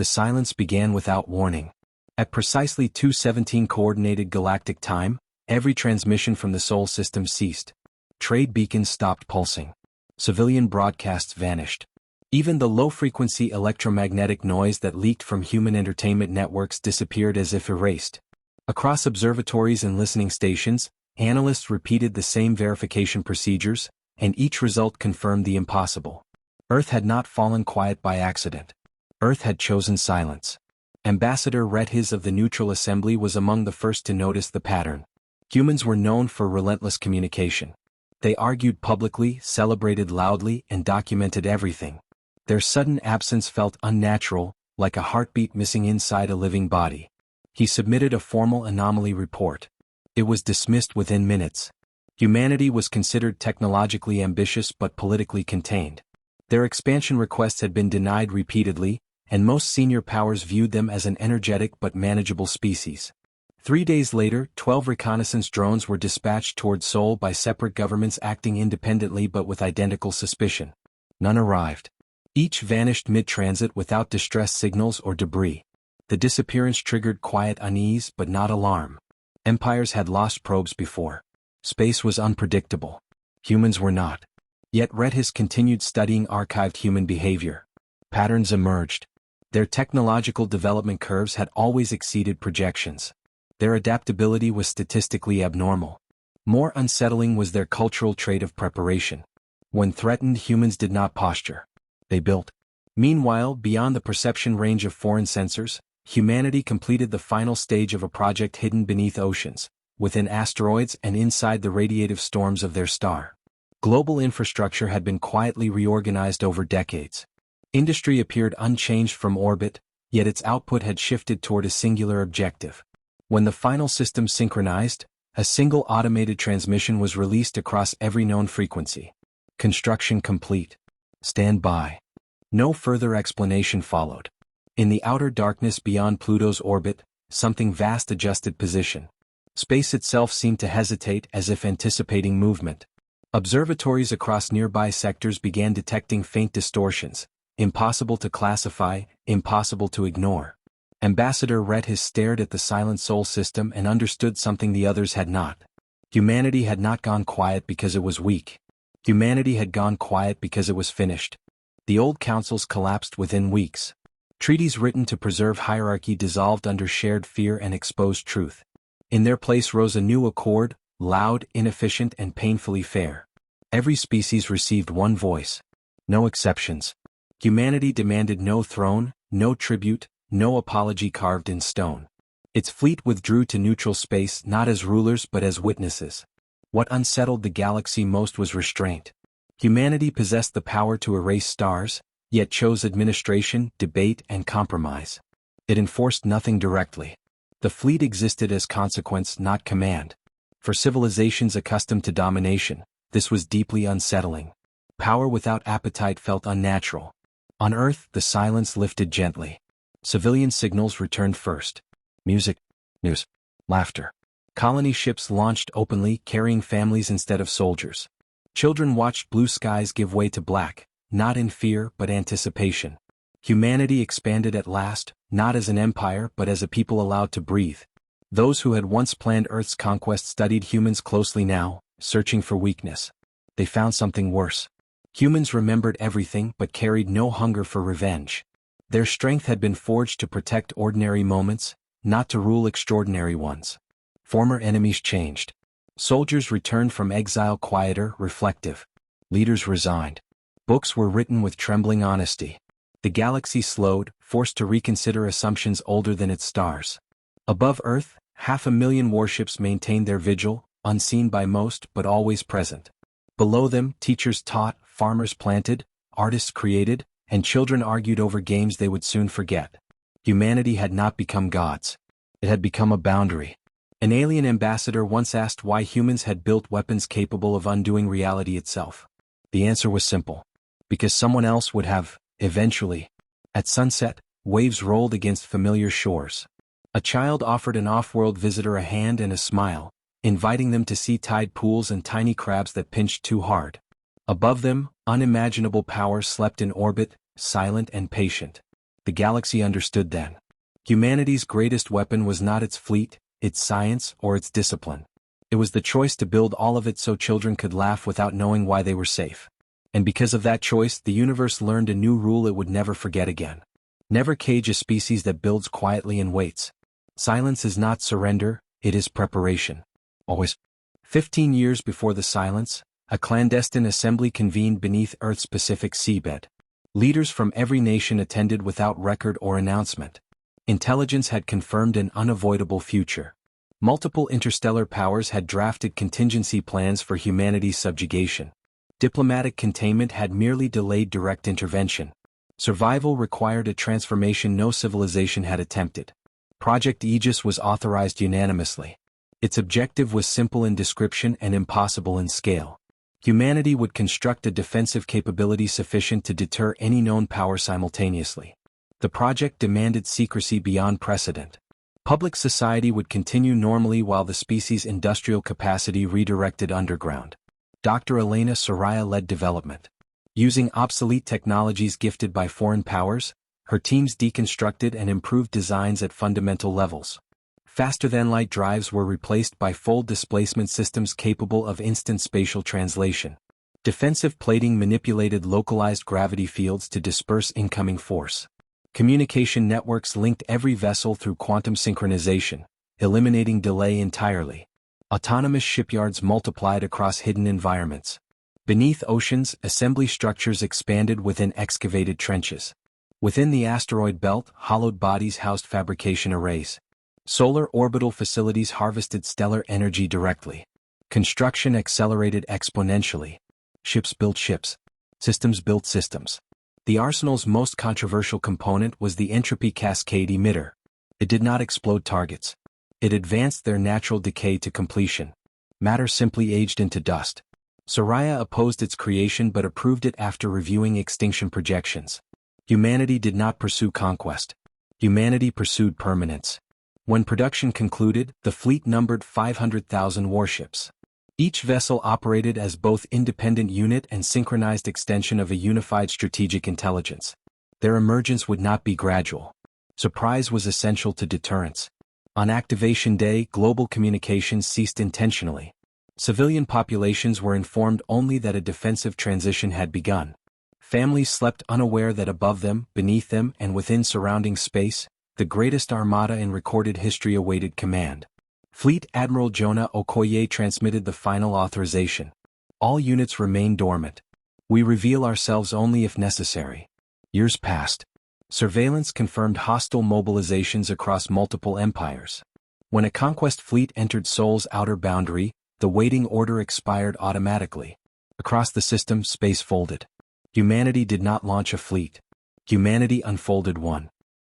the silence began without warning. At precisely 2:17 Coordinated Galactic Time, every transmission from the Sol system ceased. Trade beacons stopped pulsing. Civilian broadcasts vanished. Even the low-frequency electromagnetic noise that leaked from human entertainment networks disappeared as if erased. Across observatories and listening stations, analysts repeated the same verification procedures, and each result confirmed the impossible. Earth had not fallen quiet by accident. Earth had chosen silence. Ambassador Redhis of the Neutral Assembly was among the first to notice the pattern. Humans were known for relentless communication. They argued publicly, celebrated loudly, and documented everything. Their sudden absence felt unnatural, like a heartbeat missing inside a living body. He submitted a formal anomaly report. It was dismissed within minutes. Humanity was considered technologically ambitious but politically contained. Their expansion requests had been denied repeatedly, and most senior powers viewed them as an energetic but manageable species. 3 days later, 12 reconnaissance drones were dispatched toward Sol by separate governments acting independently but with identical suspicion. None arrived. Each vanished mid-transit without distress signals or debris. The disappearance triggered quiet unease but not alarm. Empires had lost probes before. Space was unpredictable. Humans were not. Yet Redhis continued studying archived human behavior. Patterns emerged. Their technological development curves had always exceeded projections. Their adaptability was statistically abnormal. More unsettling was their cultural trait of preparation. When threatened, humans did not posture. They built. Meanwhile, beyond the perception range of foreign sensors, humanity completed the final stage of a project hidden beneath oceans, within asteroids and inside the radiative storms of their star. Global infrastructure had been quietly reorganized over decades. Industry appeared unchanged from orbit, yet its output had shifted toward a singular objective. When the final system synchronized, a single automated transmission was released across every known frequency. Construction complete. Stand by. No further explanation followed. In the outer darkness beyond Pluto's orbit, something vast adjusted position. Space itself seemed to hesitate as if anticipating movement. Observatories across nearby sectors began detecting faint distortions, impossible to classify, impossible to ignore. Ambassador Redhis stared at the silent Sol system and understood something the others had not. Humanity had not gone quiet because it was weak. Humanity had gone quiet because it was finished. The old councils collapsed within weeks. Treaties written to preserve hierarchy dissolved under shared fear and exposed truth. In their place rose a new accord, loud, inefficient, and painfully fair. Every species received one voice. No exceptions. Humanity demanded no throne, no tribute, no apology carved in stone. Its fleet withdrew to neutral space not as rulers but as witnesses. What unsettled the galaxy most was restraint. Humanity possessed the power to erase stars, yet chose administration, debate, and compromise. It enforced nothing directly. The fleet existed as consequence, not command. For civilizations accustomed to domination, this was deeply unsettling. Power without appetite felt unnatural. On Earth, the silence lifted gently. Civilian signals returned first. Music, news, laughter. Colony ships launched openly, carrying families instead of soldiers. Children watched blue skies give way to black, not in fear but anticipation. Humanity expanded at last, not as an empire but as a people allowed to breathe. Those who had once planned Earth's conquest studied humans closely now, searching for weakness. They found something worse. Humans remembered everything but carried no hunger for revenge. Their strength had been forged to protect ordinary moments, not to rule extraordinary ones. Former enemies changed. Soldiers returned from exile quieter, reflective. Leaders resigned. Books were written with trembling honesty. The galaxy slowed, forced to reconsider assumptions older than its stars. Above Earth, 500,000 warships maintained their vigil, unseen by most but always present. Below them, teachers taught, farmers planted, artists created, and children argued over games they would soon forget. Humanity had not become gods. It had become a boundary. An alien ambassador once asked why humans had built weapons capable of undoing reality itself. The answer was simple. Because someone else would have, eventually. At sunset, waves rolled against familiar shores. A child offered an off-world visitor a hand and a smile, inviting them to see tide pools and tiny crabs that pinched too hard. Above them, unimaginable power slept in orbit, silent and patient. The galaxy understood then. Humanity's greatest weapon was not its fleet, its science, or its discipline. It was the choice to build all of it so children could laugh without knowing why they were safe. And because of that choice, the universe learned a new rule it would never forget again. Never cage a species that builds quietly and waits. Silence is not surrender, it is preparation. Always. 15 years before the silence, a clandestine assembly convened beneath Earth's Pacific seabed. Leaders from every nation attended without record or announcement. Intelligence had confirmed an unavoidable future. Multiple interstellar powers had drafted contingency plans for humanity's subjugation. Diplomatic containment had merely delayed direct intervention. Survival required a transformation no civilization had attempted. Project Aegis was authorized unanimously. Its objective was simple in description and impossible in scale. Humanity would construct a defensive capability sufficient to deter any known power simultaneously. The project demanded secrecy beyond precedent. Public society would continue normally while the species' industrial capacity redirected underground. Dr. Elena Soraya led development. Using obsolete technologies gifted by foreign powers, her teams deconstructed and improved designs at fundamental levels. Faster-than-light drives were replaced by fold displacement systems capable of instant spatial translation. Defensive plating manipulated localized gravity fields to disperse incoming force. Communication networks linked every vessel through quantum synchronization, eliminating delay entirely. Autonomous shipyards multiplied across hidden environments. Beneath oceans, assembly structures expanded within excavated trenches. Within the asteroid belt, hollowed bodies housed fabrication arrays. Solar orbital facilities harvested stellar energy directly. Construction accelerated exponentially. Ships built ships. Systems built systems. The arsenal's most controversial component was the entropy cascade emitter. It did not explode targets. It advanced their natural decay to completion. Matter simply aged into dust. Soraya opposed its creation but approved it after reviewing extinction projections. Humanity did not pursue conquest. Humanity pursued permanence. When production concluded, the fleet numbered 500,000 warships. Each vessel operated as both independent unit and synchronized extension of a unified strategic intelligence. Their emergence would not be gradual. Surprise was essential to deterrence. On activation day, global communications ceased intentionally. Civilian populations were informed only that a defensive transition had begun. Families slept unaware that above them, beneath them, and within surrounding space, the greatest armada in recorded history awaited command. Fleet Admiral Jonah Okoye transmitted the final authorization. All units remain dormant. We reveal ourselves only if necessary. Years passed. Surveillance confirmed hostile mobilizations across multiple empires. When a conquest fleet entered Sol's outer boundary, the waiting order expired automatically. Across the system, space folded. Humanity did not launch a fleet. Humanity unfolded one.